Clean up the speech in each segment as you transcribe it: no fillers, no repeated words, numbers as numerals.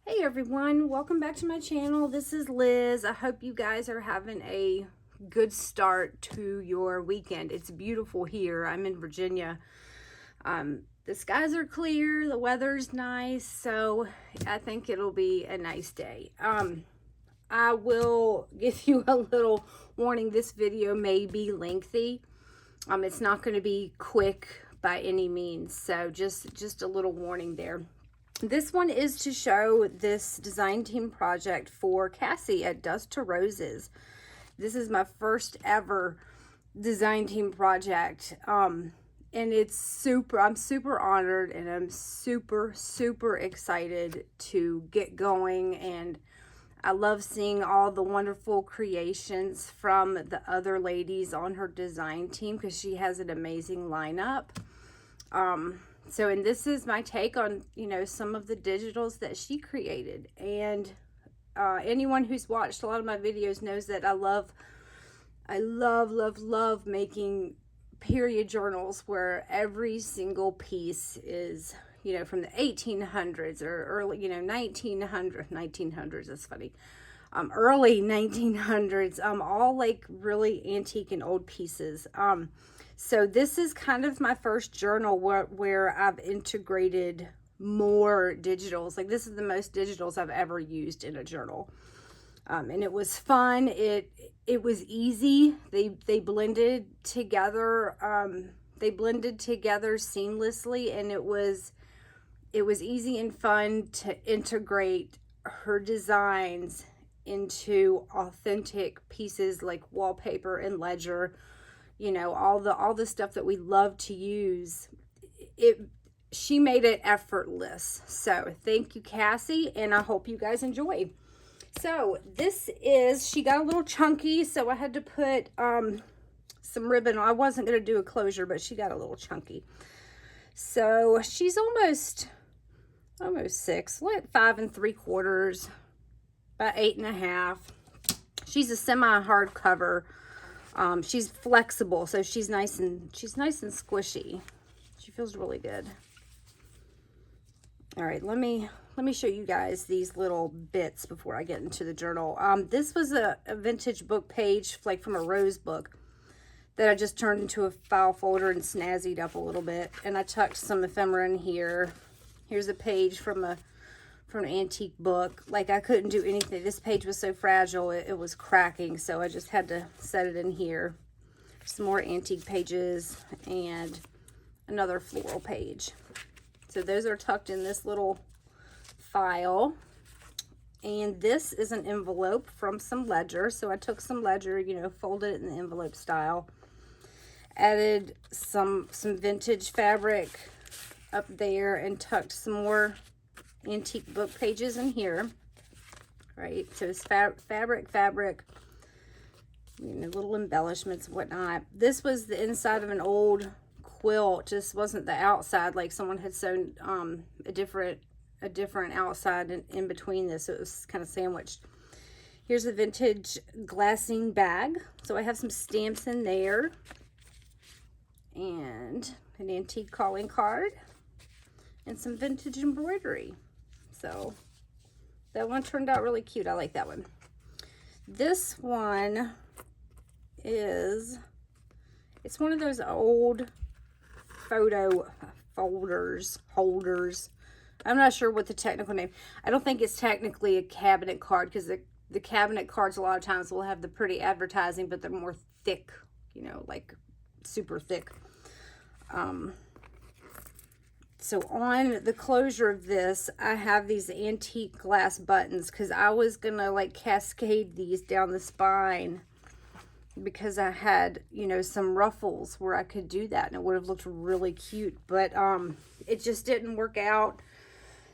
Hey everyone, welcome back to my channel. This is Liz. I hope you guys are having a good start to your weekend. It's beautiful here. I'm in Virginia. The skies are clear, the weather's nice, so I think it'll be a nice day. I will give you a little warning. This video may be lengthy. It's not going to be quick by any means, so just a little warning there. This one is to show this design team project for Cassie at Dust to Roses. This is my first ever design team project. And I'm super honored, and I'm super excited to get going. And I love seeing all the wonderful creations from the other ladies on her design team, because she has an amazing lineup. And this is my take on, some of the digitals that she created. And anyone who's watched a lot of my videos knows that I love making period journals where every single piece is, from the 1800s or early, 1900s, that's funny. Early 1900s, all like really antique and old pieces. So this is kind of my first journal where I've integrated more digitals. Like, this is the most digitals I've ever used in a journal. And it was fun. It was easy. They blended together. They blended together seamlessly, and it was easy and fun to integrate her designs into authentic pieces like wallpaper and ledger. All the stuff that we love to use. She made it effortless. So thank you, Cassie, and I hope you guys enjoy. So she got a little chunky, so I had to put some ribbon. I wasn't going to do a closure, but she got a little chunky. So she's almost 6, like 5 3/4, about 8 1/2. She's a semi-hard cover. She's flexible, so she's nice and squishy. She feels really good. All right, let me show you guys these little bits before I get into the journal. This was a vintage book page, like from a rose book, that I just turned into a file folder and snazzied up a little bit, and I tucked some ephemera in here. Here's a page from an antique book. Like, I couldn't do anything. This page was so fragile, it was cracking, so I just had to set it in here. Some more antique pages and another floral page. So those are tucked in this little file. And this is an envelope from some ledger. So I took some ledger, folded it in the envelope style. Added some vintage fabric up there and tucked some more antique book pages in here. Right, so it's fabric, little embellishments and whatnot. This was the inside of an old quilt. Just wasn't the outside, like someone had sewn a different outside in between this, so it was kind of sandwiched. Here's a vintage glassine bag, so I have some stamps in there, and an antique calling card, and some vintage embroidery. So that one turned out really cute. I like that one. This one it's one of those old photo holders. I'm not sure what the technical name. I don't think it's technically a cabinet card, because the cabinet cards a lot of times will have the pretty advertising, but they're more thick, like super thick. So on the closure of this, I have these antique glass buttons, because I was gonna like cascade these down the spine, because I had, some ruffles where I could do that, and it would have looked really cute. But it just didn't work out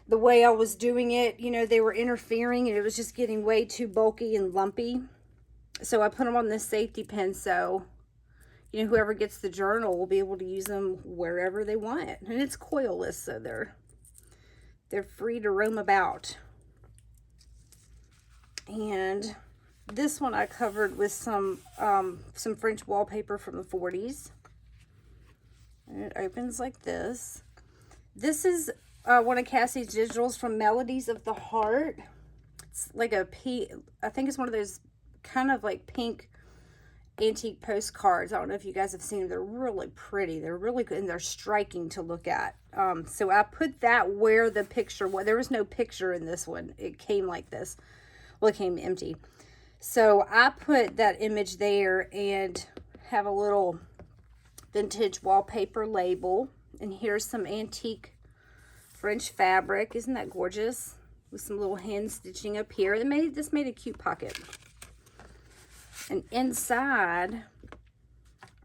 the way I was doing it. They were interfering, and it was just getting way too bulky and lumpy. So I put them on this safety pin, so whoever gets the journal will be able to use them wherever they want. And it's coilless, so they're free to roam about. And this one I covered with some French wallpaper from the 40s. And it opens like this. This is one of Cassie's digitals from Melodies of the Heart. It's like a I think it's one of those kind of like pink antique postcards. I don't know if you guys have seen them. They're really pretty. They're really good, and they're striking to look at. So I put that where the picture was. There was no picture in this one. It came like this. Well, it came empty. So I put that image there and have a little vintage wallpaper label. And here's some antique French fabric. Isn't that gorgeous? With some little hand stitching up here. This made a cute pocket. And inside,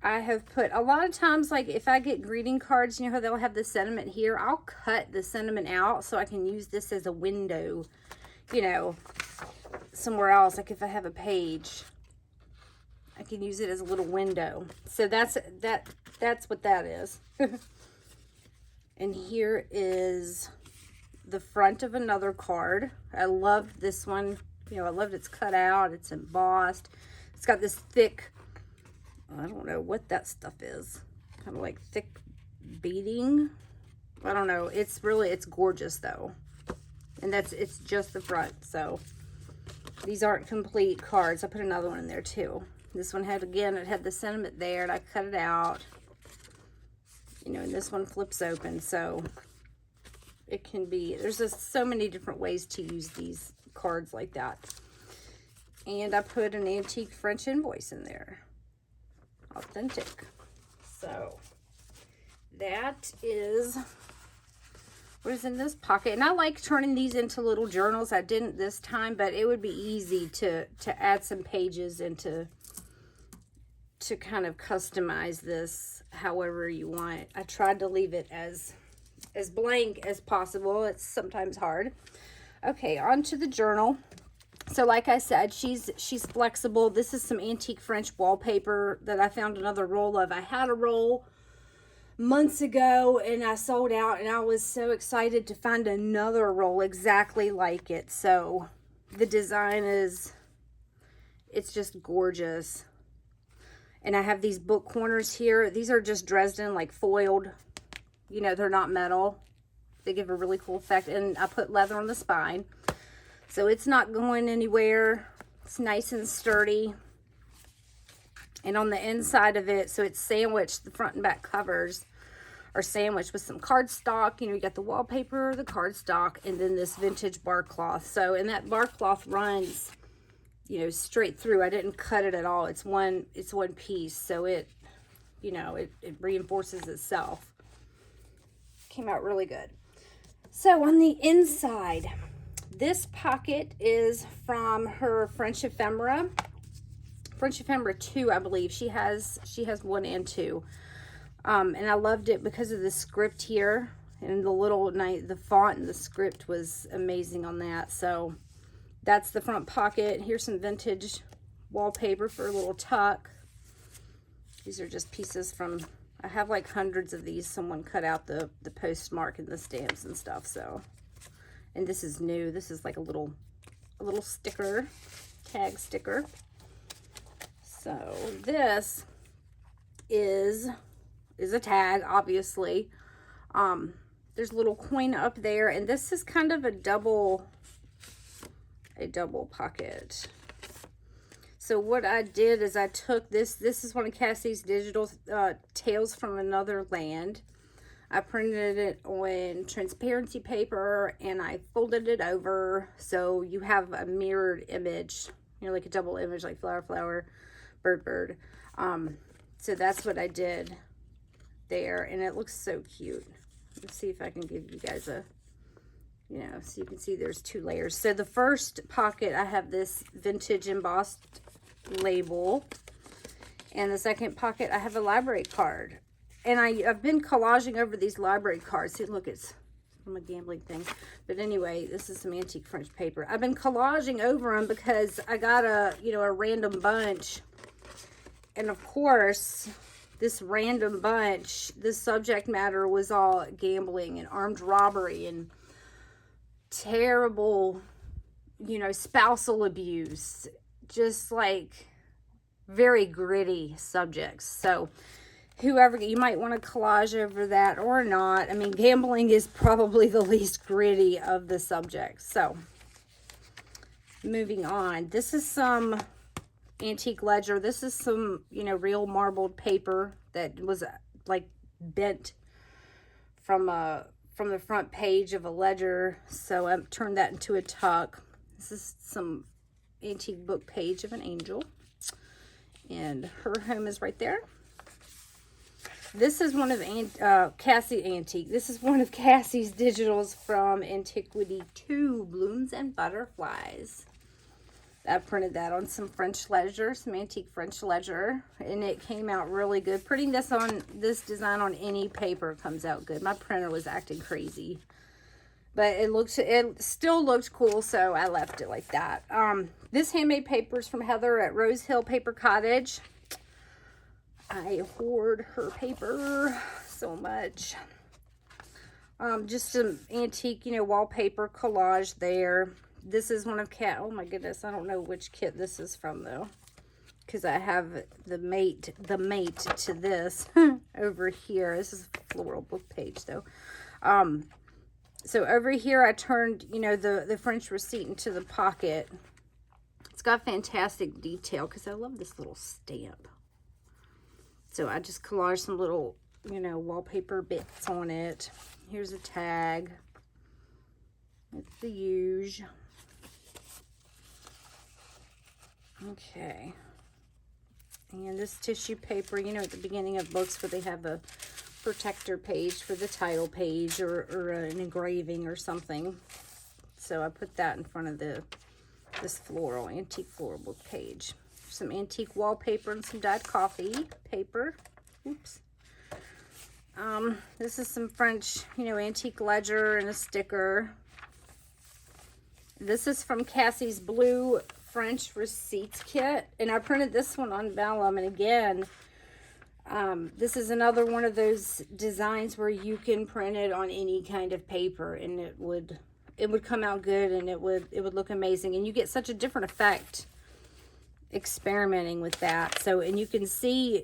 I have put, a lot of times, like if I get greeting cards, you know how they'll have the sentiment here? I'll cut the sentiment out so I can use this as a window, you know, somewhere else. Like if I have a page, I can use it as a little window. So that's what that is. And here is the front of another card. I love this one. You know, I loved it's cut out. It's embossed. It's got this thick, I don't know what that stuff is. Kind of like thick beading. I don't know. It's gorgeous though. And it's just the front. So these aren't complete cards. I put another one in there too. This one had, again, it had the sentiment there and I cut it out. You know, and this one flips open. So it can be, there's just so many different ways to use these cards like that. And I put an antique French invoice in there. Authentic. So that is what is in this pocket. And I like turning these into little journals. I didn't this time, but it would be easy to add some pages and to kind of customize this however you want. I tried to leave it as blank as possible. It's sometimes hard. Okay, on to the journal. So like I said, she's flexible. This is some antique French wallpaper that I found another roll of. I had a roll months ago and I sold out, and I was so excited to find another roll exactly like it. So the design it's just gorgeous. And I have these book corners here. These are just Dresden, like foiled. You know, they're not metal. They give a really cool effect. And I put leather on the spine. So it's not going anywhere. It's nice and sturdy. And on the inside of it, so it's sandwiched, the front and back covers are sandwiched with some cardstock. You know, you got the wallpaper, the cardstock, and then this vintage bar cloth. So, and that bar cloth runs, you know, straight through. I didn't cut it at all. It's one piece. So it, you know, it reinforces itself. Came out really good. So on the inside, this pocket is from her French ephemera. French ephemera 2, I believe. She has 1 and 2. And I loved it because of the script here. And the font and the script was amazing on that. So that's the front pocket. Here's some vintage wallpaper for a little tuck. These are just pieces from, I have like hundreds of these. Someone cut out the postmark and the stamps and stuff. So, and this is new. This is like a little sticker, tag sticker. So this is a tag, obviously. There's a little coin up there, and this is kind of a double pocket. So what I did is I took this is one of Cassie's digital Tales from Another Land. I printed it on transparency paper and I folded it over so you have a mirrored image, you know, like a double image, like flower, flower, bird, bird. So that's what I did there, and it looks so cute. Let's see if I can give you guys a, you know, so you can see there's 2 layers. So the first pocket, I have this vintage embossed label, and the second pocket, I have a library card. And I've been collaging over these library cards. See, look, it's from a gambling thing. But anyway, this is some antique French paper. I've been collaging over them because I got a random bunch. And of course, this random bunch, the subject matter was all gambling and armed robbery and terrible, you know, spousal abuse. Just like very gritty subjects. So whoever, you might want to collage over that or not. I mean, gambling is probably the least gritty of the subject. So, moving on. This is some antique ledger. This is some, you know, real marbled paper that was like bent from the front page of a ledger. So I've turned that into a tuck. This is some antique book page of an angel. And her home is right there. This is one of Cassie Antique. This is one of Cassie's digitals from Antiquity 2, Blooms and Butterflies. I printed that on some French ledger, some antique French ledger, and it came out really good. Printing this design on any paper comes out good. My printer was acting crazy, but it still looked cool, so I left it like that. This handmade paper is from Heather at Rose Hill Paper Cottage. I hoard her paper so much. Just some antique, you know, wallpaper collage there. This is one of oh my goodness, I don't know which kit this is from though, because I have the mate to this over here. This is a floral book page though. So over here I turned, you know, the French receipt into the pocket. It's got fantastic detail because I love this little stamp. So I just collaged some little, you know, wallpaper bits on it. Here's a tag. It's the huge. Okay. And this tissue paper, you know, at the beginning of books where they have a protector page for the title page or an engraving or something. So I put that in front of this antique floral book page. Some antique wallpaper and some dyed coffee paper. Oops. This is some French, you know, antique ledger and a sticker. This is from Cassie's Blue French Receipts Kit, and I printed this one on vellum. And again, this is another one of those designs where you can print it on any kind of paper, and it would come out good, and it would look amazing, and you get such a different effect experimenting with that. So, and you can see,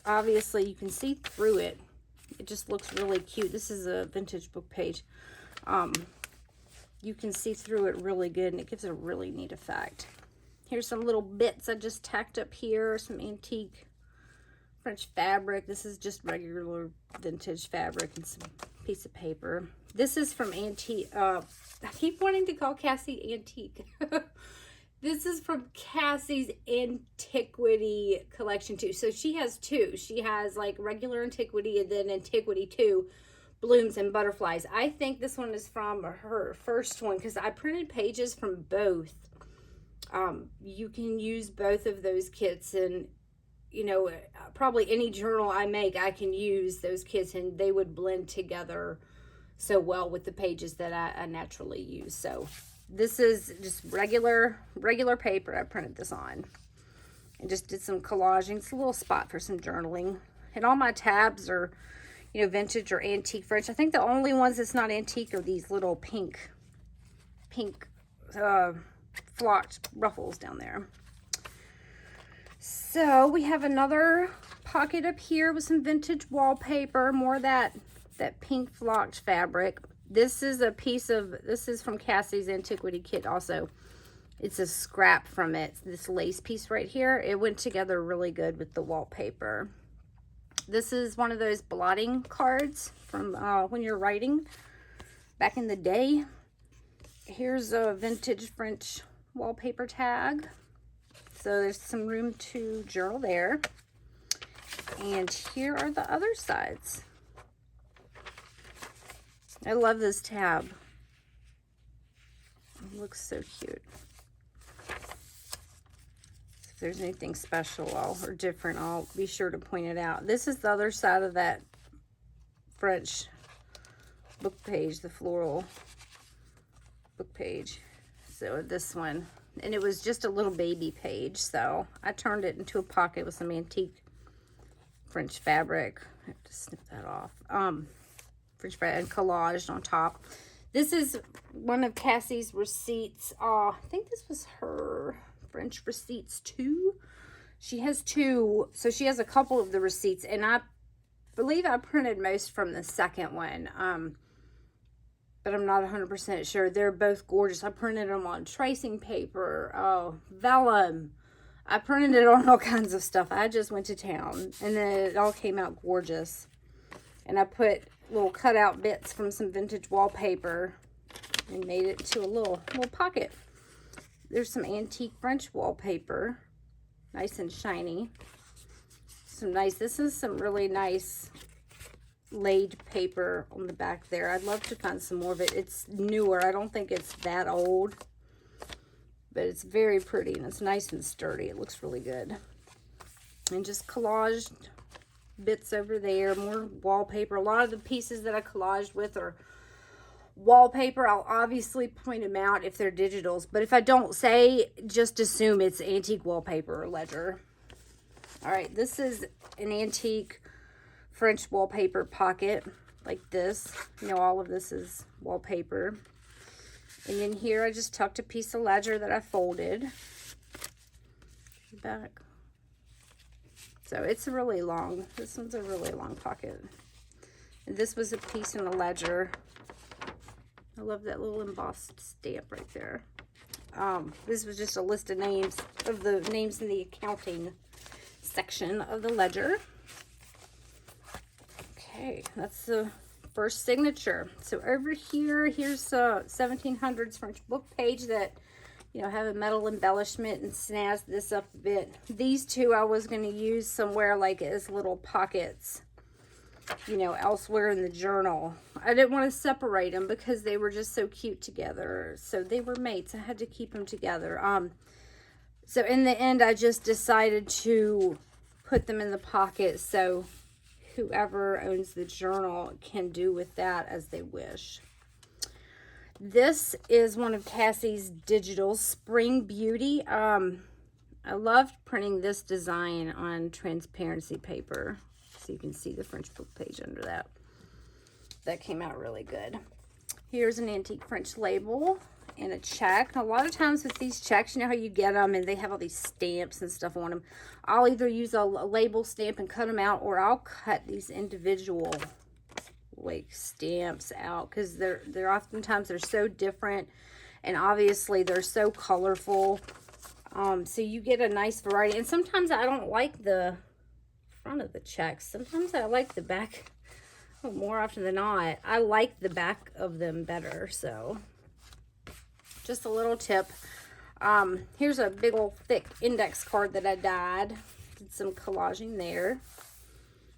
obviously you can see through it. It just looks really cute. This is a vintage book page. You can see through it really good, and it gives a really neat effect. Here's some little bits I just tacked up here. Some antique French fabric. This is just regular vintage fabric and some piece of paper. This is from Antique. I keep wanting to call Cassie Antique. This is from Cassie's Antiquity collection too. So she has two. She has like regular Antiquity and then Antiquity 2, Blooms and Butterflies. I think this one is from her first one because I printed pages from both. You can use both of those kits, and you know, probably any journal I make, I can use those kits, and they would blend together so well with the pages that I naturally use. So this is just regular paper I printed this on, and just did some collaging. It's a little spot for some journaling, and all my tabs are, you know, vintage or antique French. I think the only ones that's not antique are these little pink flocked ruffles down there. So we have another pocket up here with some vintage wallpaper, more of that pink flocked fabric. This is this is from Cassie's Antiquity kit also. It's a scrap from it, this lace piece right here. It went together really good with the wallpaper. This is one of those blotting cards from when you're writing back in the day. Here's a vintage French wallpaper tag. So there's some room to journal there. And here are the other sides. I love this tab. It looks so cute. If there's anything special or different, I'll be sure to point it out. This is the other side of that French book page, the floral book page. So this one, and it was just a little baby page, so I turned it into a pocket with some antique French fabric. I have to snip that off. French fabric and collaged on top. This is one of Cassie's receipts. I think this was her French Receipts 2. She has two, so she has a couple of the receipts, and I believe I printed most from the second one, but I'm not 100% sure. They're both gorgeous. I printed them on tracing paper, vellum. I printed it on all kinds of stuff. I just went to town, and then it all came out gorgeous. And I put little cutout bits from some vintage wallpaper and made it into a little pocket. There's some antique French wallpaper, nice and shiny. This is some really nice laid paper on the back there. I'd love to find some more of it. It's newer. I don't think it's that old, but it's very pretty and it's nice and sturdy. It looks really good. And just collaged bits over there, more wallpaper. A lot of the pieces that I collaged with are wallpaper. I'll obviously point them out if they're digitals, but if I don't say, just assume it's antique wallpaper or ledger. All right, this is an antique French wallpaper pocket like this. You know, all of this is wallpaper. And in here I just tucked a piece of ledger that I folded back. So it's a really long, this one's a really long pocket. And this was a piece in a ledger. I love that little embossed stamp right there. This was just a list of names, of the names in the accounting section of the ledger. Okay, that's the first signature. So over here, here's a 1700s French book page that, you know, have a metal embellishment and snazz this up a bit. These two I was going to use somewhere like as little pockets, you know, elsewhere in the journal. I didn't want to separate them because they were just so cute together. So they were mates. I had to keep them together. So in the end, I just decided to put them in the pocket so whoever owns the journal can do with that as they wish. This is one of Cassie's digitals, Spring Beauty. I loved printing this design on transparency paper, so you can see the French book page under that. That came out really good. Here's an antique French label and a check. A lot of times with these checks, you know how you get them and they have all these stamps and stuff on them. I'll either use a label stamp and cut them out, or I'll cut these individual like stamps out because they're oftentimes they're so different, and obviously they're so colorful. So you get a nice variety. And sometimes I don't like the front of the checks. Sometimes I like the back. Oh, more often than not, I like the back of them better. So just a little tip. Here's a big old thick index card that I dyed. Did some collaging there.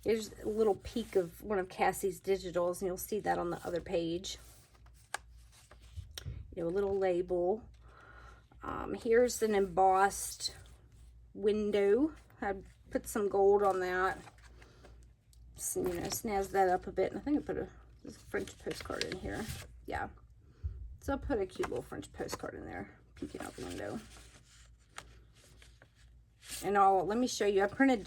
Here's a little peek of one of Cassie's digitals, and you'll see that on the other page. You know, a little label. Here's an embossed window. I put some gold on that. So, you know, snazz that up a bit. And I think I put a French postcard in here. Yeah. So I'll put a cute little French postcard in there, peeking out the window. And let me show you. I printed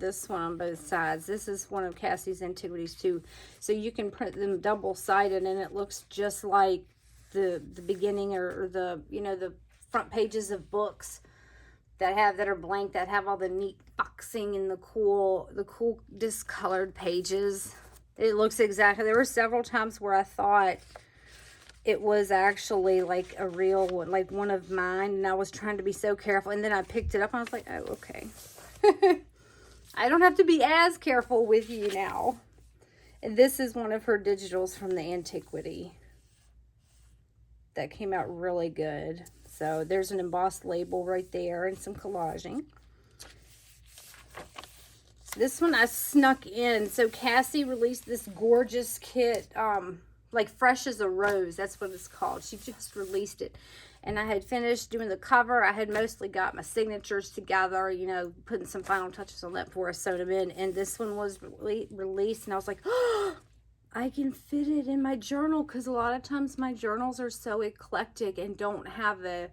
this one on both sides. This is one of Cassie's antiquities too. So you can print them double-sided, and it looks just like the beginning or the, you know, the front pages of books that are blank, that have all the neat boxing and the cool discolored pages. It looks exactly. There were several times where I thought it was actually like a real one, like one of mine, and I was trying to be so careful, and then I picked it up and I was like, oh, okay. I don't have to be as careful with you now. And this is one of her digitals from the antiquity that came out really good. So there's an embossed label right there and some collaging. This one I snuck in. So Cassie released this gorgeous kit, like Fresh as a Rose. That's what it's called. She just released it. And I had finished doing the cover. I had mostly got my signatures together, you know, putting some final touches on that before I sewed them in. And this one was released, and I was like, oh, I can fit it in my journal, because a lot of times my journals are so eclectic and don't have a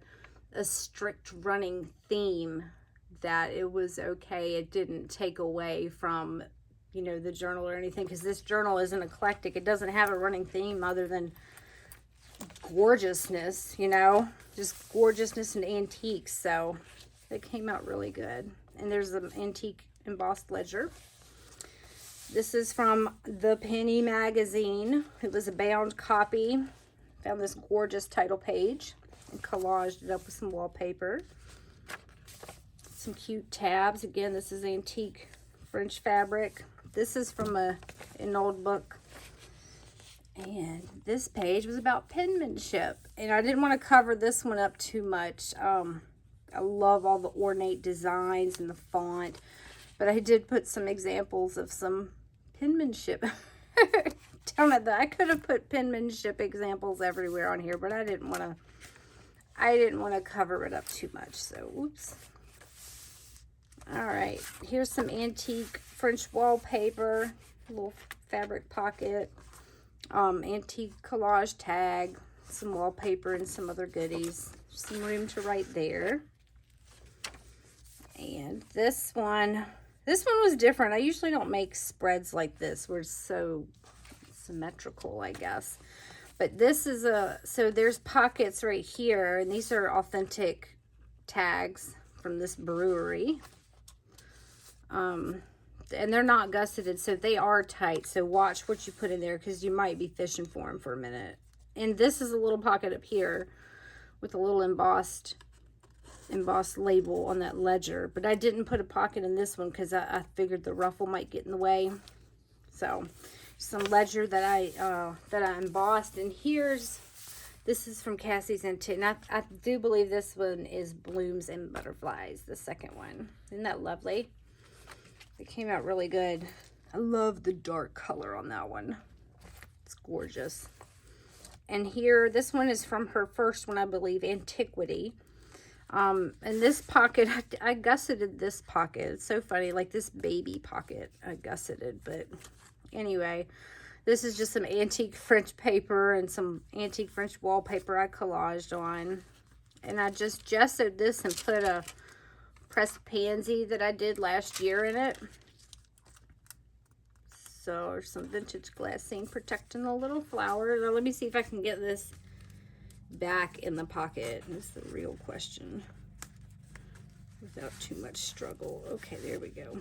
strict running theme that it was okay. It didn't take away from, you know, the journal or anything, because this journal isn't eclectic. It doesn't have a running theme other than gorgeousness, you know, just gorgeousness and antiques. So it came out really good. And there's an antique embossed ledger. This is from the Penny magazine. It was a bound copy. Found this gorgeous title page and collaged it up with some wallpaper. Some cute tabs. Again, this is antique French fabric. This is from an old book. And this page was about penmanship. And I didn't want to cover this one up too much. I love all the ornate designs and the font. But I did put some examples of some penmanship. Don't know that I could have put penmanship examples everywhere on here, but I didn't want to cover it up too much. So, oops. All right, here's some antique French wallpaper, little fabric pocket, antique collage tag, some wallpaper and some other goodies. Some room to write there. And this one was different. I usually don't make spreads like this where it's so symmetrical, I guess. But this is so there's pockets right here, and these are authentic tags from this brewery. And they're not gusseted, so they are tight. So watch what you put in there, because you might be fishing for them for a minute. And this is a little pocket up here with a little embossed label on that ledger. But I didn't put a pocket in this one because I figured the ruffle might get in the way. So some ledger that I embossed. And this is from Cassie's Antique. And I do believe this one is Blooms and Butterflies, the second one. Isn't that lovely? It came out really good. I love the dark color on that one. It's gorgeous. And here, this one is from her first one, I believe, Antiquity. And this pocket, I gusseted this pocket. It's so funny, like this baby pocket I gusseted. But anyway, this is just some antique French paper and some antique French wallpaper I collaged on. And I just gessoed this and put a pressed pansy that I did last year in it. So some vintage glassine protecting the little flower. Now let me see if I can get this back in the pocket. That's the real question. Without too much struggle. Okay, there we go.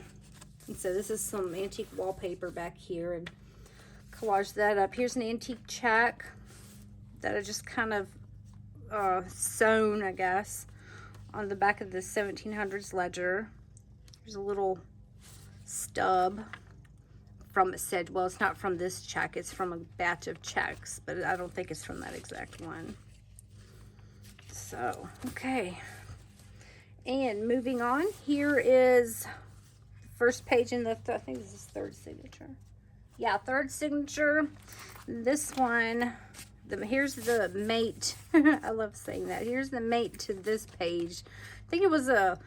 And so this is some antique wallpaper back here, and collage that up. Here's an antique check that I just kind of sewn, I guess, on the back of the 1700s ledger. There's a little stub from it said, well, it's not from this check, it's from a batch of checks, but I don't think it's from that exact one. So, okay. And moving on, here is first page in the, I think this is third signature. Yeah, third signature. This one, here's the mate. I love saying that. Here's the mate to this page. I think it was a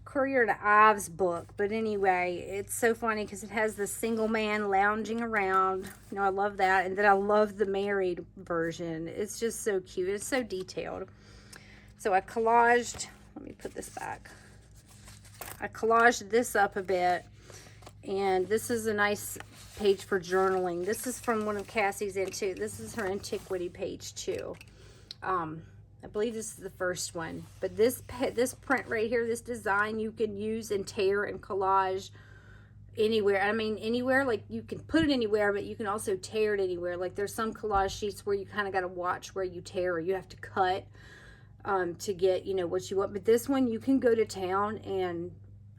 Courier to Ives book, but anyway, it's so funny because it has the single man lounging around. You know, I love that. And then I love the married version. It's just so cute. It's so detailed. So I collaged, let me put this back. I collaged this up a bit, and this is a nice page for journaling. This is from one of Cassie's Antique. This is her Antiquity page too. I believe this is the first one, but this print right here, this design, you can use and tear and collage anywhere. I mean, anywhere, like you can put it anywhere, but you can also tear it anywhere. Like there's some collage sheets where you kind of got to watch where you tear, or you have to cut to get, you know, what you want. But this one, you can go to town and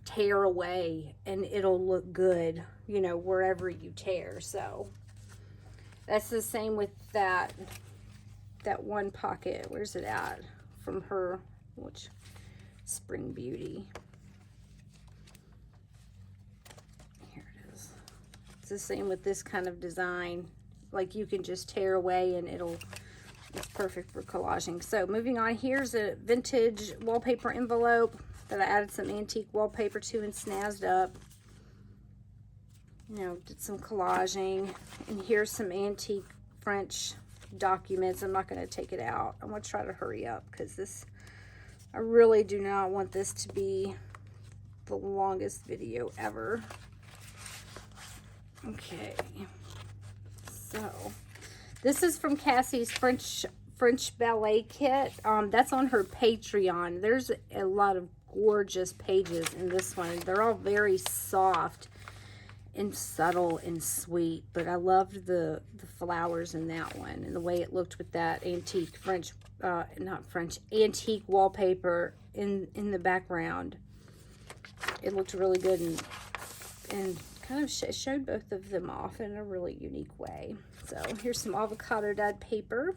tear away and it'll look good, you know, wherever you tear. So that's the same with that one pocket. Where's it at? From her, which Spring Beauty. Here it is. It's the same with this kind of design. Like you can just tear away and it's perfect for collaging. So moving on, here's a vintage wallpaper envelope that I added some antique wallpaper to and snazzed up. You know, did some collaging. And here's some antique French documents. I'm not going to take it out. I'm going to try to hurry up because I really do not want this to be the longest video ever. Okay, so this is from Cassie's French ballet kit. That's on her Patreon. There's a lot of gorgeous pages in this one. They're all very soft and subtle and sweet, but I loved the flowers in that one and the way it looked with that antique French, antique wallpaper in the background. It looked really good and kind of showed both of them off in a really unique way. So here's some avocado dyed paper.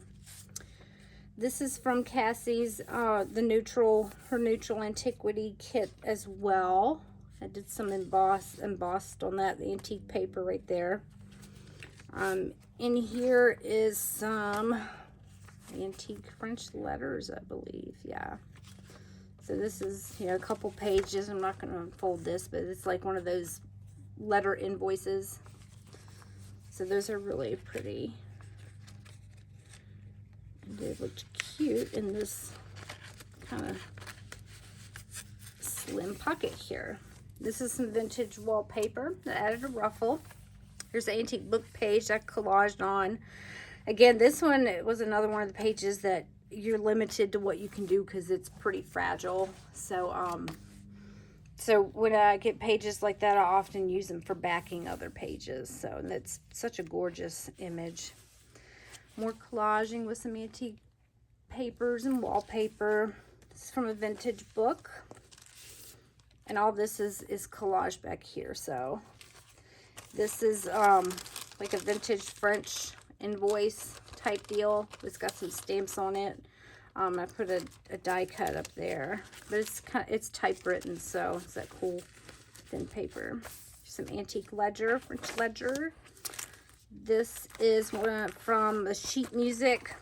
This is from Cassie's, her neutral antiquity kit as well. I did some embossed on that antique paper right there. In here is some antique French letters, I believe. Yeah. So this is, you know, a couple pages. I'm not going to unfold this, but it's like one of those letter invoices. So those are really pretty. And they looked cute in this kind of slim pocket here. This is some vintage wallpaper that added a ruffle. Here's the antique book page I collaged on. Again, this one, it was another one of the pages that you're limited to what you can do because it's pretty fragile. So, so when I get pages like that, I often use them for backing other pages. So that's such a gorgeous image. More collaging with some antique papers and wallpaper. This is from a vintage book. And all this is collage back here. So this is like a vintage French invoice type deal. It's got some stamps on it. I put a die cut up there, but it's typewritten, so it's that cool thin paper. Some antique ledger, French ledger. This is one from the sheet music,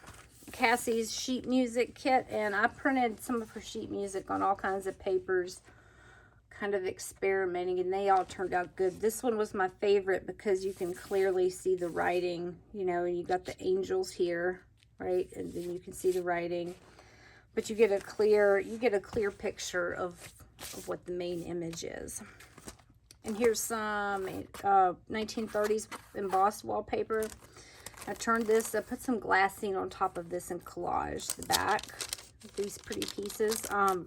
Cassie's sheet music kit, and I printed some of her sheet music on all kinds of papers, kind of experimenting, and they all turned out good. This one was my favorite because you can clearly see the writing, you know, and you got the angels here, right? And then you can see the writing, but you get a clear picture of what the main image is. And here's some 1930s embossed wallpaper. I turned this, I put some glassine on top of this and collaged the back with these pretty pieces.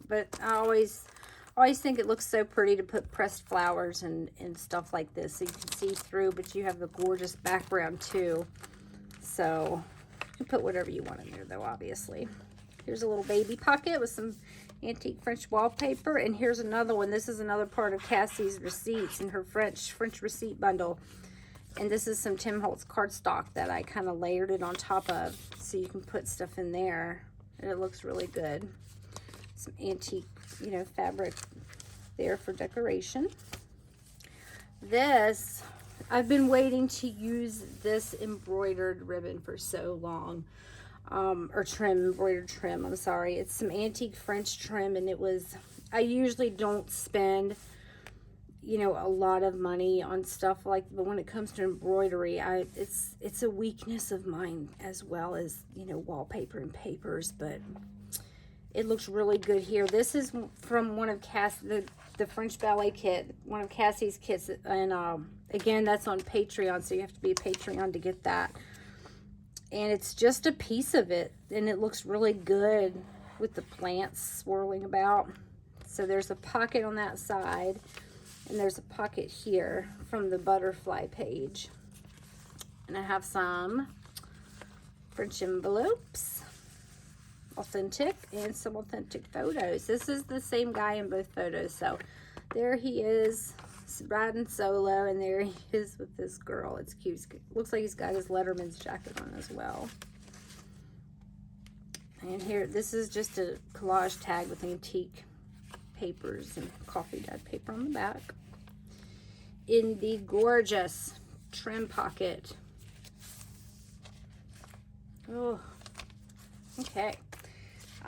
But I always think it looks so pretty to put pressed flowers and stuff like this so you can see through, but you have the gorgeous background too. So you can put whatever you want in there though, obviously. Here's a little baby pocket with some antique French wallpaper, and here's another one. This is another part of Cassie's receipts in her French receipt bundle. And this is some Tim Holtz cardstock that I kind of layered it on top of so you can put stuff in there, and it looks really good. Some antique, you know, fabric there for decoration. This, I've been waiting to use this embroidered ribbon for so long. Or trim, embroidered trim, I'm sorry. It's some antique French trim, and it was, I usually don't spend, you know, a lot of money on stuff like, but when it comes to embroidery, it's a weakness of mine as well as, you know, wallpaper and papers, but it looks really good here. This is from one of the French ballet kit, one of Cassie's kits, and again, that's on Patreon, so you have to be a Patreon to get that. And it's just a piece of it, and it looks really good with the plants swirling about. So there's a pocket on that side, and there's a pocket here from the butterfly page. And I have some French envelopes, authentic, and some authentic photos. This is the same guy in both photos. So there he is riding solo, and there he is with this girl. It's cute. Looks like he's got his Letterman's jacket on as well. And here, this is just a collage tag with antique papers and coffee dyed paper on the back. In the gorgeous trim pocket. Oh, okay.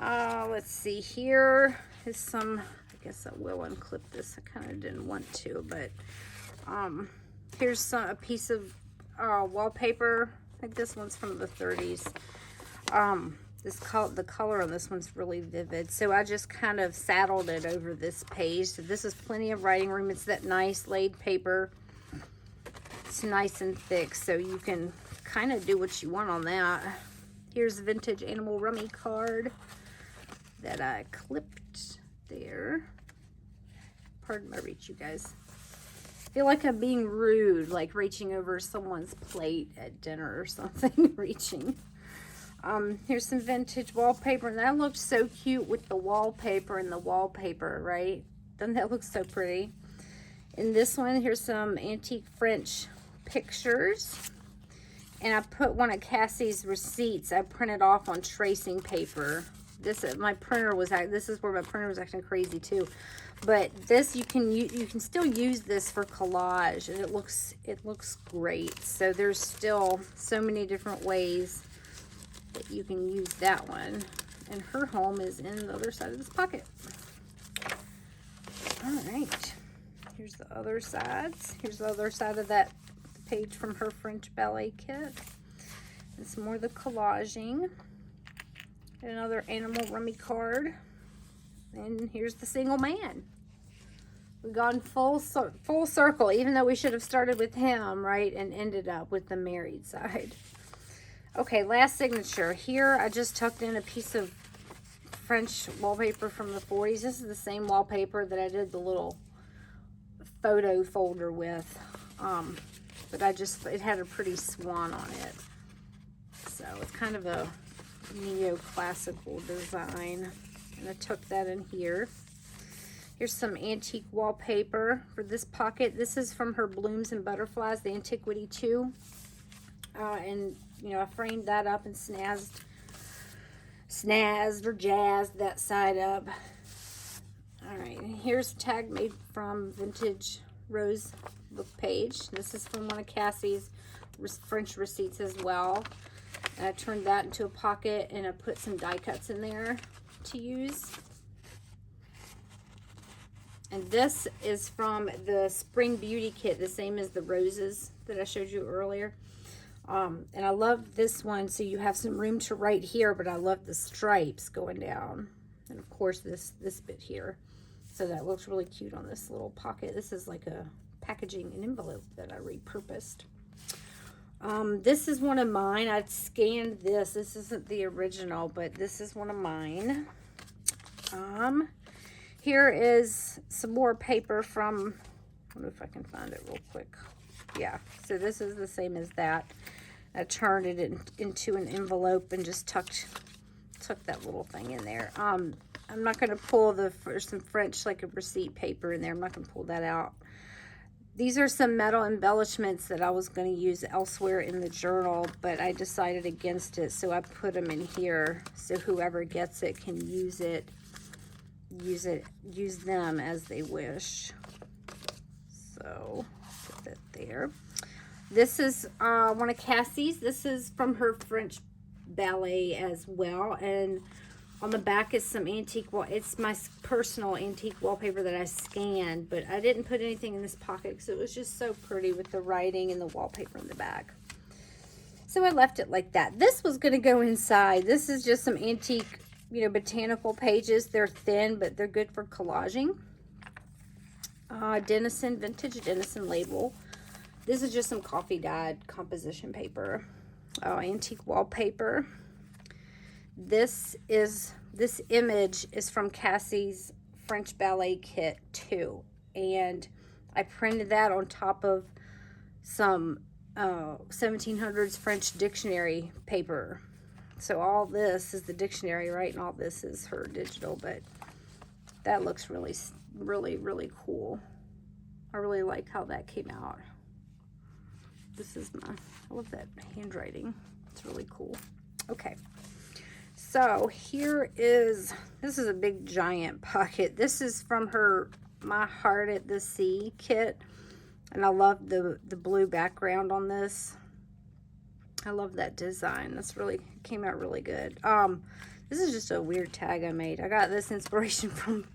Let's see, here is some, I guess I will unclip this. I kind of didn't want to, but here's a piece of wallpaper. I think this one's from the 30s. The color on this one's really vivid, so I just kind of saddled it over this page. So this is plenty of writing room. It's that nice laid paper. It's nice and thick, so you can kind of do what you want on that. Here's a vintage animal rummy card that I clipped there. Pardon my reach, you guys. feel like I'm being rude, like reaching over someone's plate at dinner or something. Reaching. Here's some vintage wallpaper, and that looked so cute with the wallpaper and the wallpaper, right? Doesn't that look so pretty? In this one, here's some antique French pictures. And I put one of Cassie's receipts I printed off on tracing paper. This is where my printer was acting crazy too. But this you can still use this for collage, and it looks great. So there's still so many different ways that you can use that one. And her home is in the other side of this pocket. All right. Here's the other sides. Here's the other side of that page from her French ballet kit. And some more of the collaging. And another animal rummy card. And here's the single man. We've gone full circle, even though we should have started with him, right? And ended up with the married side. Okay, last signature. Here, I just tucked in a piece of French wallpaper from the 40s. This is the same wallpaper that I did the little photo folder with. But it had a pretty swan on it. So it's kind of a neoclassical design. And I took that in here. Here's some antique wallpaper for this pocket. This is from her Blooms and Butterflies, the Antiquity 2. And, you know, I framed that up and snazzed or jazzed that side up. All right, and here's a tag made from Vintage Rose book page. This is from one of Cassie's French receipts as well. And I turned that into a pocket, and I put some die cuts in there to use. And this is from the Spring Beauty Kit, the same as the roses that I showed you earlier. And I love this one, so you have some room to write here, but I love the stripes going down. And of course this bit here. So that looks really cute on this little pocket. This is like a packaging, an envelope that I repurposed. This is one of mine. I scanned this. This isn't the original, but this is one of mine. Here is some more paper from, I wonder if I can find it real quick. Yeah, so this is the same as that. I turned it into an envelope and just tucked that little thing in there. I'm not going to pull some French, like a receipt paper in there. I'm not going to pull that out. These are some metal embellishments that I was going to use elsewhere in the journal, but I decided against it, so I put them in here so whoever gets it can use them as they wish. So put that there. This is one of Cassie's. This is from her French ballet as well, and on the back is some antique it's my personal antique wallpaper that I scanned, but I didn't put anything in this pocket because it was just so pretty with the writing and the wallpaper in the back. So I left it like that. This was going to go inside. This is just some antique, you know, botanical pages. They're thin, but they're good for collaging. Denison, vintage Denison label. This is just some coffee dyed composition paper. Antique wallpaper. This image is from Cassie's French ballet kit too, and I printed that on top of some 1700s French dictionary paper. So all this is the dictionary, right, and all this is her digital, but that looks really, really, really cool. I really like how that came out. I love that handwriting. It's really cool. Okay. So this is a big giant pocket. This is from her My Heart at the Sea kit. And I love the blue background on this. I love that design. Came out really good. This is just a weird tag I made. I got this inspiration from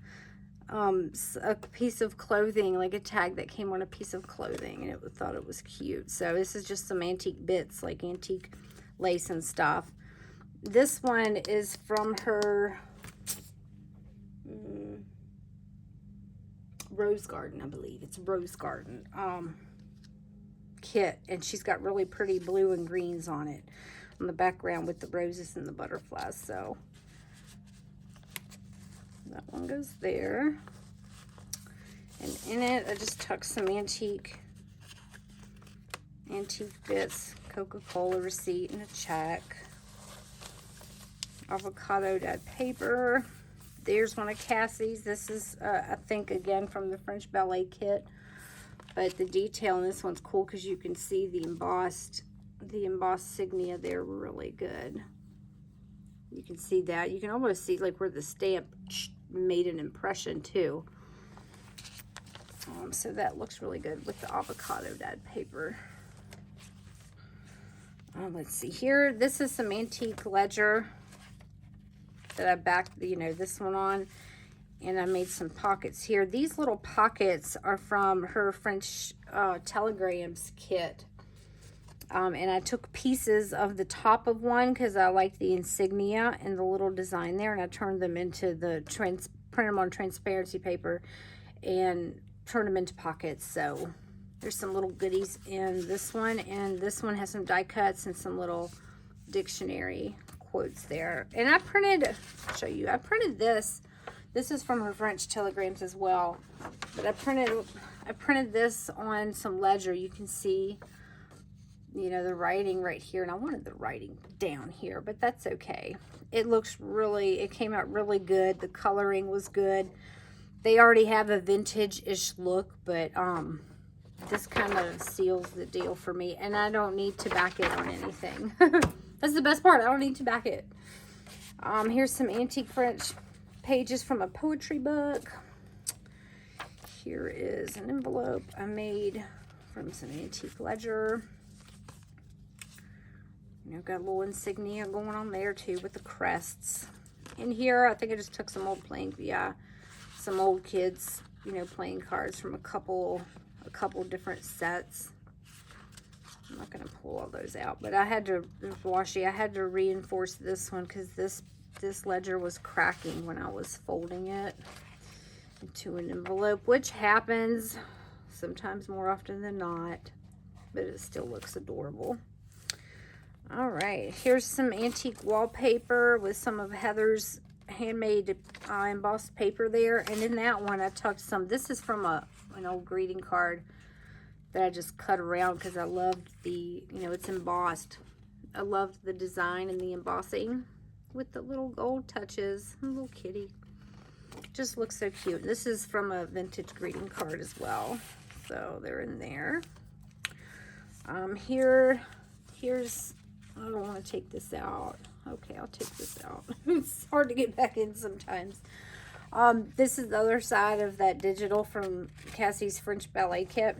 a piece of clothing, like a tag that came on a piece of clothing, and thought it was cute. So this is just some antique bits, like antique lace and stuff. This one is from her Rose Garden, I believe. It's Rose Garden kit, and she's got really pretty blue and greens on it on the background with the roses and the butterflies. So that one goes there. And in it, I just tucked some antique bits, Coca-Cola receipt, and a check. Avocado dyed paper. There's one of Cassie's. This is, I think, again, from the French Ballet kit. But the detail in this one's cool because you can see the embossed signia there really good. You can see that. You can almost see like where the stamp made an impression too. So that looks really good with the avocado dyed paper. Let's see here. This is some antique ledger that I backed, this one on. And I made some pockets here. These little pockets are from her French telegrams kit. And I took pieces of the top of one because I liked the insignia and the little design there. And I turned them into print them on transparency paper and turned them into pockets. So there's some little goodies in this one. And this one has some die cuts and some little dictionary quotes there. And I printed, I'll show you, I printed this. This is from her French telegrams as well. But I printed this on some ledger. You can see, the writing right here. And I wanted the writing down here, but that's okay. It came out really good. The coloring was good. They already have a vintage-ish look, but this kind of seals the deal for me. And I don't need to back it on anything. That's the best part. I don't need to back it. Here's some antique French pages from a poetry book. Here is an envelope I made from some antique ledger. Got a little insignia going on there too with the crests. In here, I think I just took some old some old kids, playing cards from a couple different sets. I'm not gonna pull all those out, but I had to, there's washi. I had to reinforce this one because this ledger was cracking when I was folding it into an envelope, which happens sometimes more often than not, but it still looks adorable. All right, here's some antique wallpaper with some of Heather's handmade embossed paper there. And in that one, I tucked some. This is from an old greeting card that I just cut around because I loved the, it's embossed. I loved the design and the embossing with the little gold touches. A little kitty. Just looks so cute. This is from a vintage greeting card as well. So they're in there. Here's, I don't want to take this out. Okay, I'll take this out. It's hard to get back in sometimes. This is the other side of that digital from Cassie's French Ballet kit.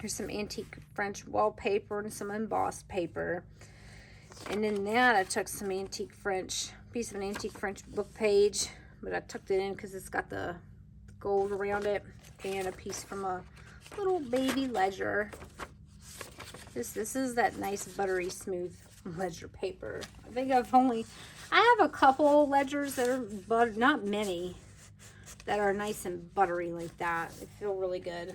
Here's some antique French wallpaper and some embossed paper. And in that, I took some piece of an antique French book page, but I tucked it in because it's got the gold around it, and a piece from a little baby ledger. This is that nice buttery smooth ledger paper. I think I have a couple ledgers that are not many, that are nice and buttery like that. They feel really good.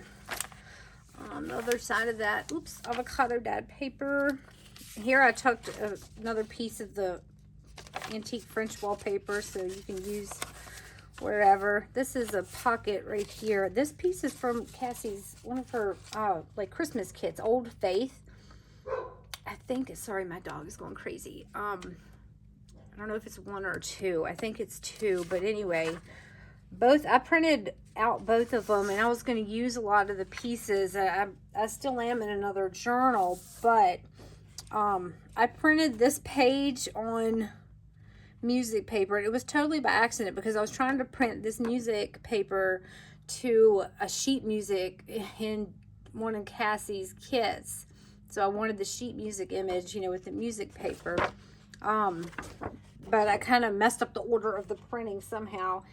On the other side of that, avocado dyed paper. Here I tucked another piece of the antique French wallpaper, so you can use wherever. This is a pocket right here. This piece is from Cassie's, one of her like Christmas kits, Old Faith. I think, sorry, my dog is going crazy. I don't know if it's one or two. I think it's two, but anyway, I printed out both of them, and I was going to use a lot of the pieces. I still am in another journal, but I printed this page on music paper. It was totally by accident because I was trying to print this music paper to a sheet music in one of Cassie's kits. So I wanted the sheet music image, with the music paper. But I kind of messed up the order of the printing somehow.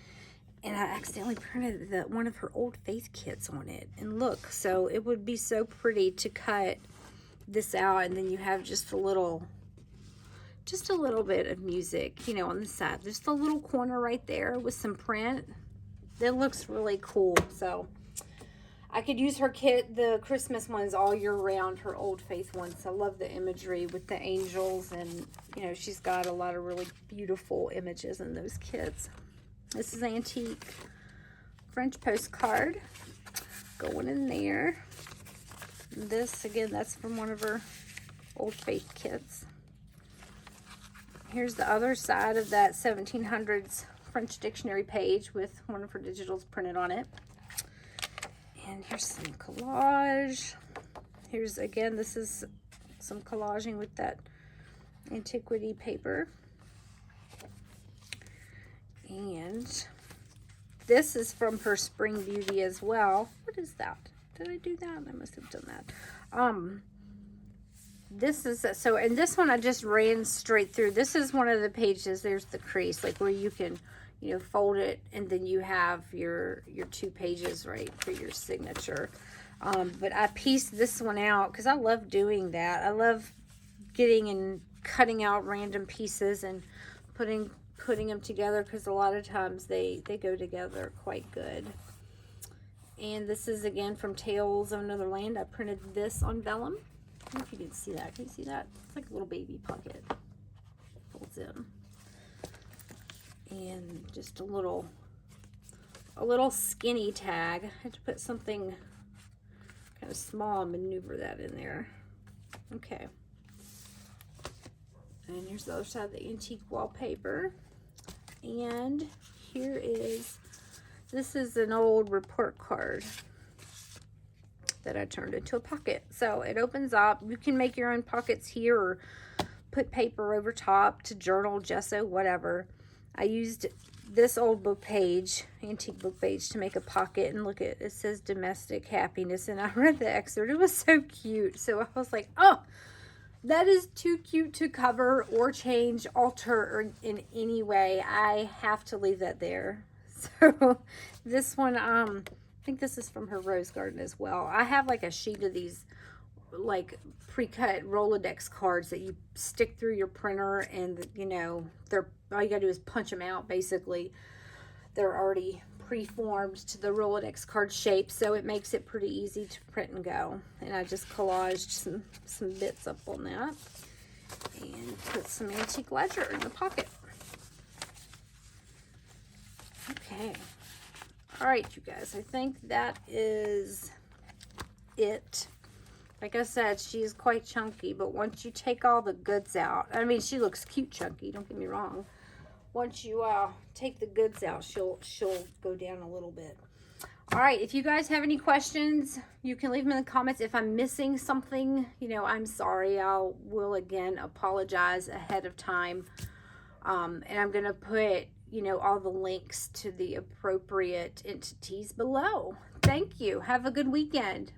And I accidentally printed one of her Old Faith kits on it. And look, so it would be so pretty to cut this out. And then you have just a little bit of music, on the side. Just a little corner right there with some print. That looks really cool. So I could use her kit, the Christmas ones, all year round, her Old Faith ones. I love the imagery with the angels, and, she's got a lot of really beautiful images in those kits. This is antique French postcard. going in there. This, again, that's from one of her Old Faith kits. Here's the other side of that 1700s French dictionary page with one of her digitals printed on it. And here's some collage. Here's, again, this is some collaging with that antiquity paper. And this is from her Spring Beauty as well. What is that? Did I do that? I must have done that. This is, so, and this one I just ran straight through. This is one of the pages, there's the crease, like where you can, you know, fold it and then you have your 2 pages right for your signature. But I pieced this one out because I love doing that. I love getting and cutting out random pieces and putting them together, because a lot of times they go together quite good. And this is again from Tales of Another Land. I printed this on vellum. I don't know if you can see that. Can you see that? It's like a little baby pocket. Folds in. And just a little skinny tag. I had to put something kind of small and maneuver that in there. Okay. And here's the other side of the antique wallpaper. And here is, this is an old report card that I turned into a pocket. So it opens up. You can make your own pockets here or put paper over top to journal, gesso, whatever. I used this old book page, antique book page, to make a pocket. And look at it, says domestic happiness. And I read the excerpt. It was so cute. So I was like, oh, that is too cute to cover or change, alter, or in any way. I have to leave that there. So this one, I think this is from her Rose Garden as well. I have like a sheet of these like pre-cut Rolodex cards that you stick through your printer, and you know, they're, all you gotta do is punch them out basically. They're already preformed to the Rolodex card shape, so it makes it pretty easy to print and go. And I just collaged some bits up on that and put some antique ledger in the pocket. Okay. All right, you guys, I think that is it. Like I said, she is quite chunky, but once you take all the goods out, I mean, she looks cute chunky, don't get me wrong. Once you take the goods out, she'll go down a little bit. All right, if you guys have any questions, you can leave them in the comments. If I'm missing something, you know, I'm sorry. I will again apologize ahead of time. And I'm going to put, you know, all the links to the appropriate entities below. Thank you. Have a good weekend.